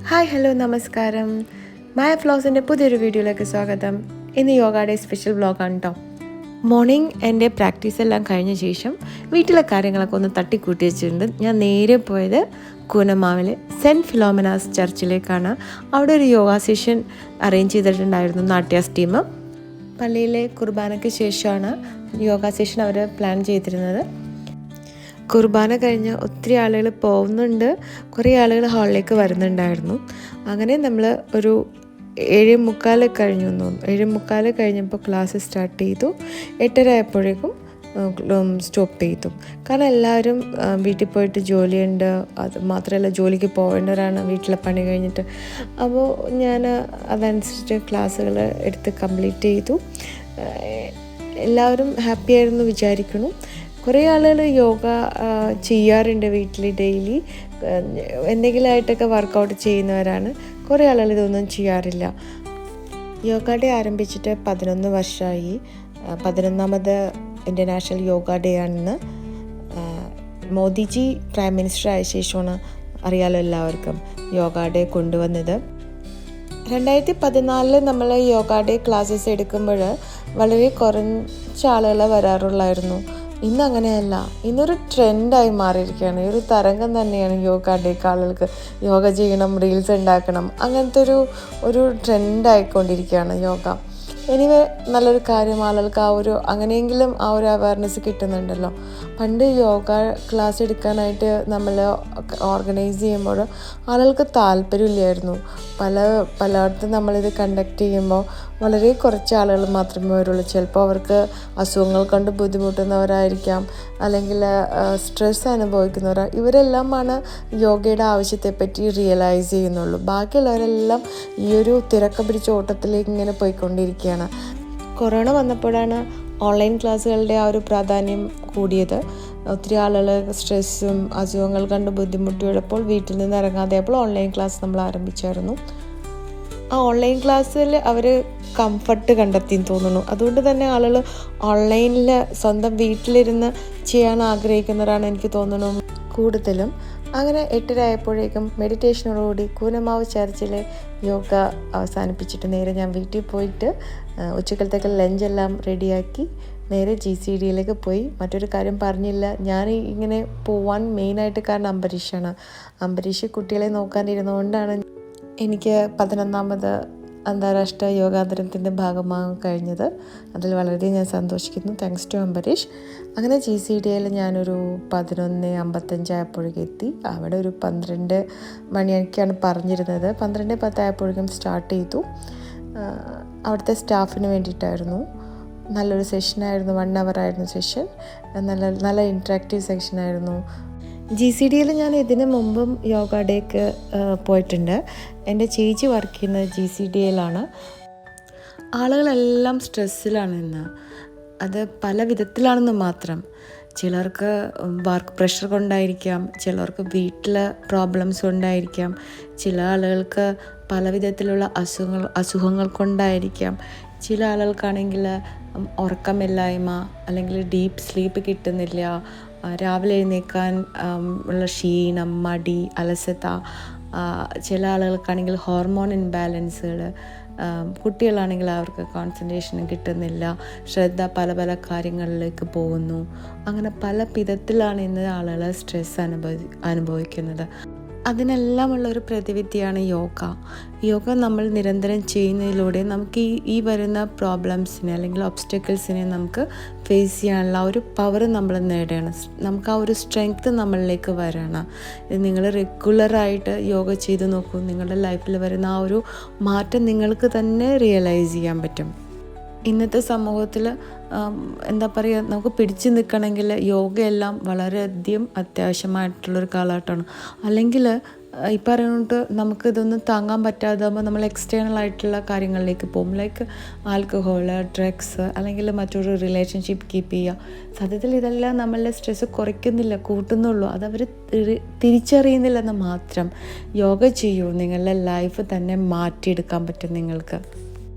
Hi hello നമസ്കാരം. മായ ഫ്ലോസിൻ്റെ പുതിയൊരു വീഡിയോയിലേക്ക് സ്വാഗതം. ഇന്ന് യോഗ ഡേ സ്പെഷ്യൽ വ്ളോഗാണ് കേട്ടോ. മോർണിംഗ് എൻ്റെ പ്രാക്ടീസ് എല്ലാം കഴിഞ്ഞ ശേഷം വീട്ടിലെ കാര്യങ്ങളൊക്കെ ഒന്ന് തട്ടിക്കൂട്ടി വെച്ചിട്ടുണ്ട്. ഞാൻ നേരെ പോയത് കൂനമാവിലെ സെൻറ്റ് ഫിലോമിനാസ് ചർച്ചിലേക്കാണ്. അവിടെ ഒരു യോഗ സെഷൻ അറേഞ്ച് ചെയ്തിട്ടുണ്ടായിരുന്നു നാട്യാസ് ടീം. പള്ളിയിലെ കുർബാനയ്ക്ക് ശേഷമാണ് യോഗ സെഷൻ അവർ പ്ലാൻ ചെയ്തിരുന്നത്. കുർബാന കഴിഞ്ഞ് ഒത്തിരി ആളുകൾ പോകുന്നുണ്ട്, കുറേ ആളുകൾ ഹാളിലേക്ക് വരുന്നുണ്ടായിരുന്നു. അങ്ങനെ നമ്മൾ ഒരു 7:45 കഴിഞ്ഞു എന്ന് തോന്നുന്നു. 7:45 കഴിഞ്ഞപ്പോൾ ക്ലാസ് സ്റ്റാർട്ട് ചെയ്തു. 8:30 ആയപ്പോഴേക്കും സ്റ്റോപ്പ് ചെയ്തു. കാരണം എല്ലാവരും വീട്ടിൽ പോയിട്ട് ജോലിയുണ്ട്, അത് മാത്രമല്ല ജോലിക്ക് പോകേണ്ടവരാണ് വീട്ടിലെ പണി കഴിഞ്ഞിട്ട്. അപ്പോൾ ഞാൻ അതനുസരിച്ച് ക്ലാസ്സുകൾ എടുത്ത് കംപ്ലീറ്റ് ചെയ്തു. എല്ലാവരും ഹാപ്പി ആയിരുന്നു വിചാരിക്കുന്നു. കുറേ ആളുകൾ യോഗ ചെയ്യാറുണ്ട് വീട്ടിൽ ഡെയിലി, എന്തെങ്കിലുമായിട്ടൊക്കെ വർക്കൗട്ട് ചെയ്യുന്നവരാണ്. കുറേ ആളുകൾ ഇതൊന്നും ചെയ്യാറില്ല. യോഗ ഡേ ആരംഭിച്ചിട്ട് 11 വർഷമായി. 11ാമത് ഇൻ്റർനാഷണൽ യോഗ ഡേ ആണെന്ന്. മോദിജി പ്രൈം മിനിസ്റ്റർ ആയ ശേഷമാണ്, അറിയാലോ എല്ലാവർക്കും, യോഗ ഡേ കൊണ്ടുവന്നത്. 2014 നമ്മൾ യോഗ ഡേ ക്ലാസ്സസ് എടുക്കുമ്പോൾ വളരെ കുറച്ച് ആളുകളെ വരാറുള്ളായിരുന്നു. ഇന്ന് അങ്ങനെയല്ല, ഇന്നൊരു ട്രെൻഡായി മാറിയിരിക്കുകയാണ്. ഒരു തരംഗം തന്നെയാണ് യോഗ ഡേക്ക്. ആളുകൾക്ക് യോഗ ചെയ്യണം, റീൽസ് ഉണ്ടാക്കണം, അങ്ങനത്തെ ഒരു ട്രെൻഡായിക്കൊണ്ടിരിക്കുകയാണ് യോഗ. എനിവേ, നല്ലൊരു കാര്യം. ആളുകൾക്ക് അങ്ങനെയെങ്കിലും ആ ഒരു അവയർനെസ് കിട്ടുന്നുണ്ടല്ലോ. പണ്ട് യോഗ ക്ലാസ് എടുക്കാനായിട്ട് നമ്മൾ ഓർഗനൈസ് ചെയ്യുമ്പോൾ ആളുകൾക്ക് താല്പര്യമില്ലായിരുന്നു. പലയിടത്തും നമ്മളിത് കണ്ടക്ട് ചെയ്യുമ്പോൾ വളരെ കുറച്ച് ആളുകൾ മാത്രമേ വരുള്ളൂ. ചിലപ്പോൾ അവർക്ക് അസുഖങ്ങൾ കൊണ്ട് ബുദ്ധിമുട്ടുന്നവരായിരിക്കാം, അല്ലെങ്കിൽ സ്ട്രെസ് അനുഭവിക്കുന്നവർ. ഇവരെല്ലാമാണ് യോഗയുടെ ആവശ്യത്തെപ്പറ്റി റിയലൈസ് ചെയ്യുന്നുള്ളൂ. ബാക്കിയുള്ളവരെല്ലാം ഈ ഒരു തിരക്ക് പിടിച്ച ഓട്ടത്തിലേക്ക് ഇങ്ങനെ പോയിക്കൊണ്ടിരിക്കുകയാണ്. കൊറോണ വന്നപ്പോഴാണ് ഓൺലൈൻ ക്ലാസ്സുകളുടെ ആ ഒരു പ്രാധാന്യം കൂടിയത്. ഒത്തിരി ആളുകൾ സ്ട്രെസ്സും അസുഖങ്ങൾ കണ്ട് ബുദ്ധിമുട്ടിയപ്പോൾ വീട്ടിൽ നിന്ന് ഇറങ്ങാതെയപ്പോൾ ഓൺലൈൻ ക്ലാസ് നമ്മൾ ആരംഭിച്ചായിരുന്നു. ആ ഓൺലൈൻ ക്ലാസ്സിൽ അവർ കംഫർട്ട് കണ്ടെത്തിയെന്ന് തോന്നുന്നു. അതുകൊണ്ട് തന്നെ ആളുകൾ ഓൺലൈനിൽ സ്വന്തം വീട്ടിലിരുന്ന് ചെയ്യാൻ ആഗ്രഹിക്കുന്നവരാണ് എനിക്ക് തോന്നുന്നു കൂടുതലും. അങ്ങനെ 8:30 ആയപ്പോഴേക്കും മെഡിറ്റേഷനോടുകൂടി കൂനമാവ് ചർച്ചിലെ യോഗ അവസാനിപ്പിച്ചിട്ട് നേരെ ഞാൻ വീട്ടിൽ പോയിട്ട് ഉച്ചക്കലത്തേക്ക് ലഞ്ചെല്ലാം റെഡിയാക്കി നേരെ GCDയിലേക്ക് പോയി. മറ്റൊരു കാര്യം പറഞ്ഞില്ല, ഞാൻ ഇങ്ങനെ പോവാൻ മെയിനായിട്ട് കാരണം അംബരീഷ് കുട്ടികളെ നോക്കാനിരുന്നുകൊണ്ടാണ് എനിക്ക് 11ാമത് അന്താരാഷ്ട്ര യോഗാ ദിനത്തിൻ്റെ ഭാഗമാകാൻ കഴിഞ്ഞത്. അതിൽ വളരെ ഞാൻ സന്തോഷിക്കുന്നു. Thanks to Ambareesh. അങ്ങനെ GCDയിൽ ഞാനൊരു 11:55 ആയപ്പോഴേക്കും എത്തി. അവിടെ ഒരു 12 മണിയൊക്കെയാണ് പറഞ്ഞിരുന്നത്. 12:10 ആയപ്പോഴേക്കും സ്റ്റാർട്ട് ചെയ്തു. അവിടുത്തെ സ്റ്റാഫിന് വേണ്ടിയിട്ടായിരുന്നു. നല്ലൊരു സെഷനായിരുന്നു. 1 hour ആയിരുന്നു സെഷൻ. നല്ല ഇൻട്രാക്റ്റീവ് സെഷനായിരുന്നു. GCDയിൽ ഞാൻ ഇതിന് മുമ്പും യോഗ ഡേക്ക് പോയിട്ടുണ്ട്. എൻ്റെ ചേച്ചി വർക്ക് ചെയ്യുന്നത് GCDയിലാണ്. ആളുകളെല്ലാം സ്ട്രെസ്സിലാണ് ഇന്ന്. അത് പല വിധത്തിലാണെന്ന് മാത്രം. ചിലർക്ക് വർക്ക് പ്രഷർ കൊണ്ടായിരിക്കാം, ചിലർക്ക് വീട്ടിൽ പ്രോബ്ലംസ് കൊണ്ടായിരിക്കാം, ചില ആളുകൾക്ക് പല വിധത്തിലുള്ള അസുഖങ്ങൾ കൊണ്ടായിരിക്കാം, ചില ആളുകൾക്കാണെങ്കിൽ ഉറക്കമില്ലായ്മ അല്ലെങ്കിൽ ഡീപ്പ് സ്ലീപ്പ് കിട്ടുന്നില്ല, രാവിലെ എഴുന്നേൽക്കാൻ ഉള്ള ക്ഷീണം, മടി, അലസത. ചില ആളുകൾക്കാണെങ്കിൽ ഹോർമോൺ ഇംബാലൻസുകൾ. കുട്ടികളാണെങ്കിൽ അവർക്ക് കോൺസെൻട്രേഷനും കിട്ടുന്നില്ല, ശ്രദ്ധ പല കാര്യങ്ങളിലേക്ക് പോകുന്നു. അങ്ങനെ പല വിധത്തിലാണ് ഇന്ന് ആളുകൾ സ്ട്രെസ് അനുഭവിക്കുന്നത്. അതിനെല്ലാമുള്ള ഒരു പ്രതിവിധിയാണ് യോഗ നമ്മൾ നിരന്തരം ചെയ്യുന്നതിലൂടെ നമുക്ക് ഈ വരുന്ന പ്രോബ്ലംസിനെ അല്ലെങ്കിൽ ഒബ്സ്റ്റക്കിൾസിനെ നമുക്ക് ഫേസ് ചെയ്യാനുള്ള ഒരു പവർ നമ്മൾ നേടുകയാണ്. നമുക്ക് ആ ഒരു സ്ട്രെങ്ത് നമ്മളിലേക്ക് വരണം. നിങ്ങൾ റെഗുലറായിട്ട് യോഗ ചെയ്ത് നോക്കൂ, നിങ്ങളുടെ ലൈഫിൽ വരുന്ന ആ ഒരു മാറ്റം നിങ്ങൾക്ക് തന്നെ റിയലൈസ് ചെയ്യാൻ പറ്റും. ഇന്നത്തെ സമൂഹത്തിൽ എന്താ പറയുക, നമുക്ക് പിടിച്ചു നിൽക്കണമെങ്കിൽ യോഗയെല്ലാം വളരെയധികം അത്യാവശ്യമായിട്ടുള്ളൊരു കാലഘട്ടമാണ്. അല്ലെങ്കിൽ ഈ പറയുന്നത് നമുക്കിതൊന്നും താങ്ങാൻ പറ്റാതാകുമ്പോൾ നമ്മൾ എക്സ്റ്റേണൽ ആയിട്ടുള്ള കാര്യങ്ങളിലേക്ക് പോകും. ലൈക്ക് ആൽക്കഹോള്, ഡ്രഗ്സ്, അല്ലെങ്കിൽ മറ്റൊരു റിലേഷൻഷിപ്പ് കീപ്പ് ചെയ്യുക. സത്യത്തിൽ ഇതെല്ലാം നമ്മളുടെ സ്ട്രെസ്സ് കുറയ്ക്കുന്നില്ല, കൂട്ടുന്നുള്ളൂ. അതവർ തിരിച്ചറിയുന്നില്ലെന്ന് മാത്രം. യോഗ ചെയ്യൂ, നിങ്ങളുടെ ലൈഫ് തന്നെ മാറ്റിയെടുക്കാൻ പറ്റും നിങ്ങൾക്ക്.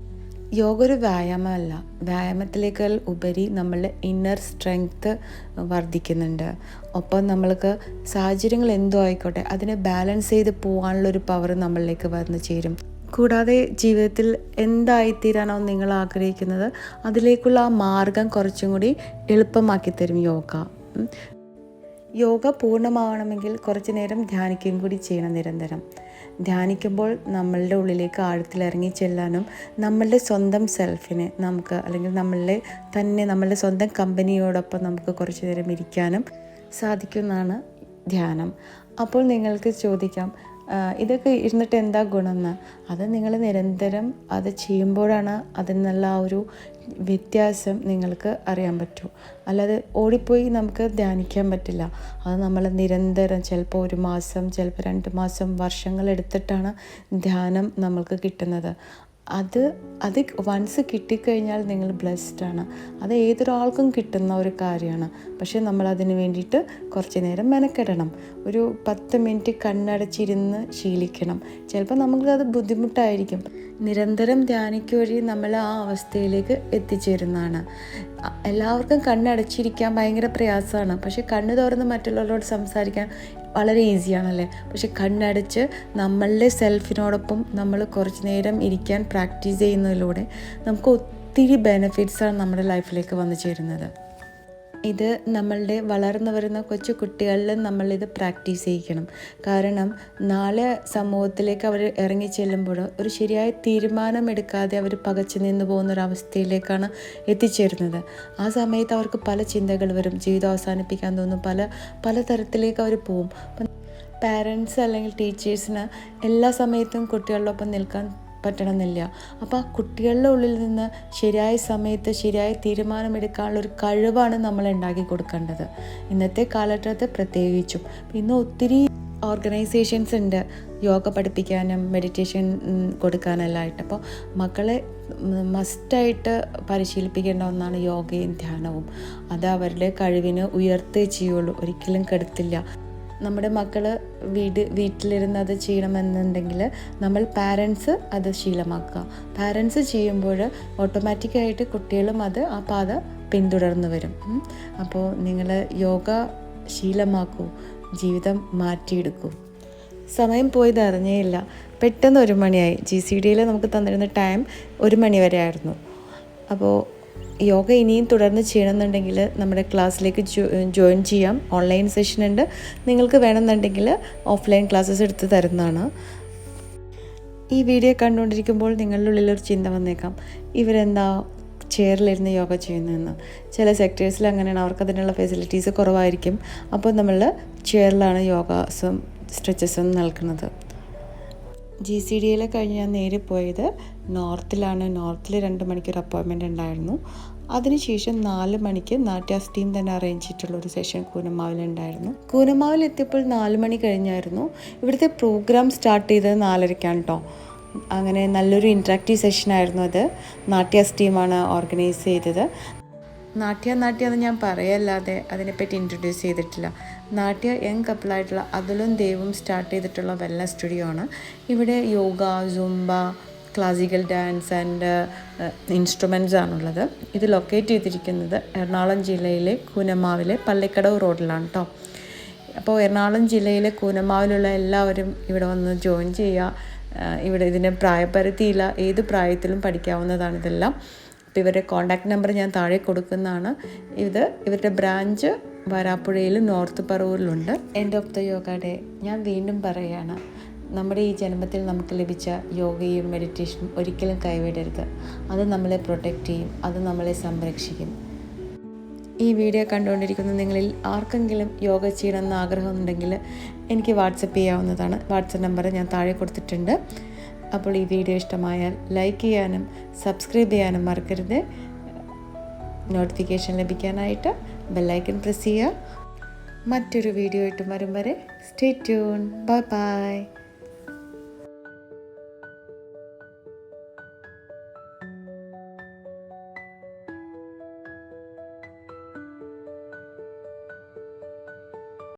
യോഗ ഒരു വ്യായാമമല്ല, വ്യായാമത്തിലേക്കാൾ ഉപരി നമ്മളുടെ ഇന്നർ സ്ട്രെങ്ത്ത് വർദ്ധിക്കുന്നുണ്ട്. ഒപ്പം നമ്മൾക്ക് സാഹചര്യങ്ങൾ എന്തോ ആയിക്കോട്ടെ അതിനെ ബാലൻസ് ചെയ്ത് പോകാനുള്ളൊരു പവർ നമ്മളിലേക്ക് വന്നു ചേരും. കൂടാതെ ജീവിതത്തിൽ എന്തായിത്തീരാനോ നിങ്ങൾ ആഗ്രഹിക്കുന്നത് അതിലേക്കുള്ള ആ മാർഗം കുറച്ചും കൂടി എളുപ്പമാക്കി തരും യോഗ. യോഗ പൂർണ്ണമാവണമെങ്കിൽ കുറച്ച് നേരം ധ്യാനിക്കുകയും കൂടി ചെയ്യണം. നിരന്തരം ധ്യാനിക്കുമ്പോൾ നമ്മളുടെ ഉള്ളിലേക്ക് ആഴത്തിലിറങ്ങി ചെല്ലാനും നമ്മളുടെ സ്വന്തം സെൽഫിനെ നമുക്ക്, അല്ലെങ്കിൽ നമ്മളുടെ സ്വന്തം കമ്പനിയോടൊപ്പം നമുക്ക് കുറച്ച് നേരം ഇരിക്കാനും സാധിക്കുന്നതാണ് ധ്യാനം. അപ്പോൾ നിങ്ങൾക്ക് ചോദിക്കാം, ഇതൊക്കെ ഇരുന്നിട്ട് എന്താ ഗുണമെന്ന്. അത് നിങ്ങൾ നിരന്തരം അത് ചെയ്യുമ്പോഴാണ് അതിൽ നിന്നുള്ള ആ ഒരു വ്യത്യാസം നിങ്ങൾക്ക് അറിയാൻ പറ്റൂ. അല്ലാതെ ഓടിപ്പോയി നമുക്ക് ധ്യാനിക്കാൻ പറ്റില്ല. അത് നമ്മൾ നിരന്തരം ചിലപ്പോൾ 1 മാസം, ചിലപ്പോൾ 2 മാസം, വർഷങ്ങളെടുത്തിട്ടാണ് ധ്യാനം നമ്മൾക്ക് കിട്ടുന്നത്. അത് വൺസ് കിട്ടിക്കഴിഞ്ഞാൽ നിങ്ങൾ ബ്ലെസ്ഡാണ്. അത് ഏതൊരാൾക്കും കിട്ടുന്ന ഒരു കാര്യമാണ്. പക്ഷേ നമ്മൾ അതിന് വേണ്ടിയിട്ട് കുറച്ച് നേരം മെനക്കെടണം. ഒരു 10 മിനിറ്റ് കണ്ണടച്ചിരുന്ന് ശീലിക്കണം. ചിലപ്പോൾ നമുക്കത് ബുദ്ധിമുട്ടായിരിക്കും. നിരന്തരം ധ്യാനിക്കുക വഴി നമ്മൾ ആ അവസ്ഥയിലേക്ക് എത്തിച്ചേരുന്നതാണ്. എല്ലാവർക്കും കണ്ണടച്ചിരിക്കാൻ ഭയങ്കര പ്രയാസമാണ്. പക്ഷേ കണ്ണ് തുറന്ന് മറ്റുള്ളവരോട് സംസാരിക്കാൻ വളരെ ഈസിയാണല്ലേ. പക്ഷെ കണ്ണടച്ച് നമ്മളുടെ സെൽഫിനോടൊപ്പം നമ്മൾ കുറച്ച് നേരം ഇരിക്കാൻ പ്രാക്ടീസ് ചെയ്യുന്നതിലൂടെ നമുക്ക് ഒത്തിരി ബെനിഫിറ്റ്സാണ് നമ്മുടെ ലൈഫിലേക്ക് വന്നു ചേരുന്നത്. ഇത് നമ്മളുടെ വളർന്നു വരുന്ന കൊച്ചു കുട്ടികളിൽ നമ്മളിത് പ്രാക്ടീസ് ചെയ്യിക്കണം. കാരണം നാളെ സമൂഹത്തിലേക്ക് അവർ ഇറങ്ങി ചെല്ലുമ്പോൾ ഒരു ശരിയായ തീരുമാനം എടുക്കാതെ അവർ പകച്ചു നിന്ന് പോകുന്നൊരവസ്ഥയിലേക്കാണ് എത്തിച്ചേരുന്നത്. ആ സമയത്ത് അവർക്ക് പല ചിന്തകൾ വരും, ജീവിതം അവസാനിപ്പിക്കാൻ തോന്നും, പല തരത്തിലേക്ക് അവർ പോവും. അപ്പം പാരൻസ് അല്ലെങ്കിൽ ടീച്ചേഴ്സിന് എല്ലാ സമയത്തും കുട്ടികളോടൊപ്പം നിൽക്കാൻ പറ്റണമെന്നില്ല. അപ്പോൾ ആ കുട്ടികളുടെ ഉള്ളിൽ നിന്ന് ശരിയായ സമയത്ത് ശരിയായ തീരുമാനമെടുക്കാനുള്ളൊരു കഴിവാണ് നമ്മൾ ഉണ്ടാക്കി കൊടുക്കേണ്ടത്. ഇന്നത്തെ കാലഘട്ടത്തിൽ പ്രത്യേകിച്ചും. ഇന്ന് ഒത്തിരി ഓർഗനൈസേഷൻസ് ഉണ്ട് യോഗ പഠിപ്പിക്കാനും മെഡിറ്റേഷൻ കൊടുക്കാനെല്ലാമായിട്ട്. അപ്പോൾ മക്കളെ മസ്റ്റായിട്ട് പരിശീലിപ്പിക്കേണ്ട ഒന്നാണ് യോഗയും ധ്യാനവും. അത് അവരുടെ കഴിവിനെ ഉയർത്തേ ചെയ്യുള്ളൂ, ഒരിക്കലും കെടുത്തില്ല. നമ്മുടെ മക്കൾ വീട്ടിലിരുന്ന് അത് ചെയ്യണമെന്നുണ്ടെങ്കിൽ നമ്മൾ പാരൻസ് അത് ശീലമാക്കുക. പാരൻസ് ചെയ്യുമ്പോൾ ഓട്ടോമാറ്റിക്കായിട്ട് കുട്ടികളും ആ പാത പിന്തുടർന്ന് വരും. അപ്പോൾ നിങ്ങൾ യോഗ ശീലമാക്കൂ, ജീവിതം മാറ്റിയെടുക്കൂ. സമയം പോയത് അറിഞ്ഞേയില്ല. പെട്ടെന്ന് 1 മണിയായി. GCDയിൽ നമുക്ക് തന്നിരുന്ന ടൈം 1 മണി വരെ ആയിരുന്നു. അപ്പോൾ യോഗ ഇനിയും തുടർന്ന് ചെയ്യണമെന്നുണ്ടെങ്കിൽ നമ്മുടെ ക്ലാസ്സിലേക്ക് ജോയിൻ ചെയ്യാം. ഓൺലൈൻ സെഷൻ ഉണ്ട്. നിങ്ങൾക്ക് വേണമെന്നുണ്ടെങ്കിൽ ഓഫ്ലൈൻ ക്ലാസ്സസ് എടുത്ത് തരുന്നതാണ്. ഈ വീഡിയോ കണ്ടുകൊണ്ടിരിക്കുമ്പോൾ നിങ്ങളുടെ ഉള്ളിലൊരു ചിന്ത വന്നേക്കാം, ഇവരെന്താ ചെയറിലിരുന്ന് യോഗ ചെയ്യുന്നതെന്ന്. ചില സെക്ടേഴ്സിൽ അങ്ങനെയാണ്, അവർക്ക് അതിനുള്ള ഫെസിലിറ്റീസ് കുറവായിരിക്കും. അപ്പോൾ നമ്മൾ ചെയറിലാണ് യോഗാസും സ്ട്രെച്ചസും നൽകുന്നത്. GCDയിൽ കഴിഞ്ഞ് ഞാൻ നേരെ പോയത് നോർത്തിലാണ്. നോർത്തിൽ 2 മണിക്കൊരു അപ്പോയിൻമെൻറ്റ് ഉണ്ടായിരുന്നു. അതിനുശേഷം 4 മണിക്ക് നാട്യാസ് ടീം തന്നെ അറേഞ്ച് ചെയ്തിട്ടുള്ളൊരു സെഷൻ കൂനമാവിലുണ്ടായിരുന്നു. കൂനമാവിലെത്തിയപ്പോൾ 4 മണി കഴിഞ്ഞായിരുന്നു. ഇവിടുത്തെ പ്രോഗ്രാം സ്റ്റാർട്ട് ചെയ്തത് 4:30 കേട്ടോ. അങ്ങനെ നല്ലൊരു ഇൻട്രാക്റ്റീവ് സെഷനായിരുന്നു അത്. നാട്യാസ് ടീമാണ് ഓർഗനൈസ് ചെയ്തത്. നാട്യ എന്ന് ഞാൻ പറയല്ലാതെ അതിനെപ്പറ്റി ഇൻട്രൊഡ്യൂസ് ചെയ്തിട്ടില്ല. നാട്യ യങ് കപ്പിളായിട്ടുള്ള അതുലും ദേവും സ്റ്റാർട്ട് ചെയ്തിട്ടുള്ള വെൽനസ് സ്റ്റുഡിയോ ആണ്. ഇവിടെ yoga, Zumba, classical dance and instruments ആണുള്ളത്. ഇത് ലൊക്കേറ്റ് ചെയ്തിരിക്കുന്നത് എറണാകുളം ജില്ലയിലെ കൂനമാവിലെ പള്ളിക്കടവ് റോഡിലാണ് കേട്ടോ. അപ്പോൾ എറണാകുളം ജില്ലയിലെ കൂനമാവിലുള്ള എല്ലാവരും ഇവിടെ വന്ന് ജോയിൻ ചെയ്യുക. ഇവിടെ ഇതിന് പ്രായപരിധിയില്ല, ഏത് പ്രായത്തിലും പഠിക്കാവുന്നതാണ് ഇതെല്ലാം. അപ്പോൾ ഇവരുടെ കോൺടാക്റ്റ് നമ്പർ ഞാൻ താഴെ കൊടുക്കുന്നതാണ്. ഇവരുടെ ബ്രാഞ്ച് വരാപ്പുഴയിലും നോർത്ത് പറവൂരിലുണ്ട്. End of the yoga day ഞാൻ വീണ്ടും പറയുകയാണ്, നമ്മുടെ ഈ ജന്മത്തിൽ നമുക്ക് ലഭിച്ച യോഗയും മെഡിറ്റേഷനും ഒരിക്കലും കൈവിടരുത്. അത് നമ്മളെ പ്രൊട്ടക്റ്റ് ചെയ്യും, അത് നമ്മളെ സംരക്ഷിക്കും. ഈ വീഡിയോ കണ്ടുകൊണ്ടിരിക്കുന്ന നിങ്ങളിൽ ആർക്കെങ്കിലും യോഗ ചെയ്യണമെന്ന് ആഗ്രഹമുണ്ടെങ്കിൽ എനിക്ക് വാട്സപ്പ് ചെയ്യാവുന്നതാണ്. വാട്സപ്പ് നമ്പർ ഞാൻ താഴെ കൊടുത്തിട്ടുണ്ട്. അപ്പോൾ ഈ വീഡിയോ ഇഷ്ടമായാൽ ലൈക്ക് ചെയ്യാനും സബ്സ്ക്രൈബ് ചെയ്യാനും മറക്കരുത്. നോട്ടിഫിക്കേഷൻ ലഭിക്കാനായിട്ട് ബെല്ലൈക്കൺ പ്രസ് ചെയ്യുക. മറ്റൊരു വീഡിയോ ആയിട്ട് വരും വരെ സ്റ്റേ ട്യൂൺ. Bye bye.